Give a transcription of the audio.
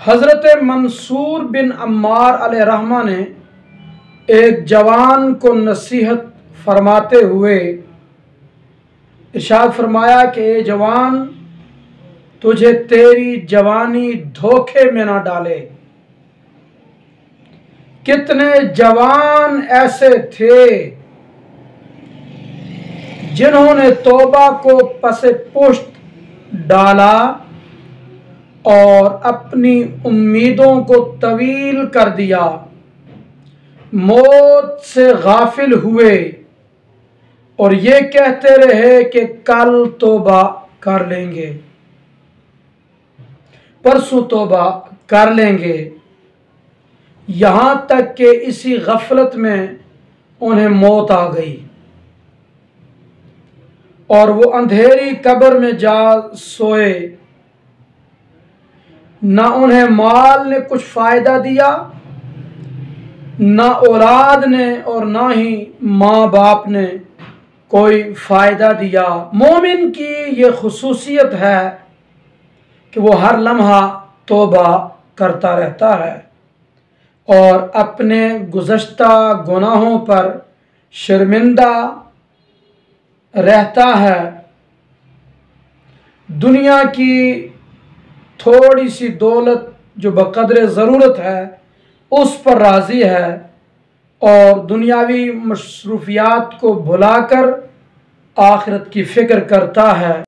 हज़रत मंसूर बिन अम्मार अलैहिर्रहमा ने एक जवान को नसीहत फरमाते हुए इरशाद फरमाया कि ए जवान, तुझे तेरी जवानी धोखे में ना डाले। कितने जवान ऐसे थे जिन्होंने तौबा को पसे पुश्त डाला और अपनी उम्मीदों को तवील कर दिया, मौत से गाफिल हुए और ये कहते रहे कि कल तौबा कर लेंगे, परसों तौबा कर लेंगे, यहाँ तक कि इसी गफलत में उन्हें मौत आ गई और वो अंधेरी कब्र में जा सोए। ना उन्हें माल ने कुछ फ़ायदा दिया, ना औलाद ने और ना ही माँ बाप ने कोई फ़ायदा दिया। मोमिन की ये खुसूसियत है कि वो हर लम्हा तौबा करता रहता है और अपने गुज़श्ता गुनाहों पर शर्मिंदा रहता है। दुनिया की थोड़ी सी दौलत जो बक़द्र ज़रूरत है उस पर राज़ी है और दुनियावी मसरूफियात को भुलाकर आखिरत की फ़िक्र करता है।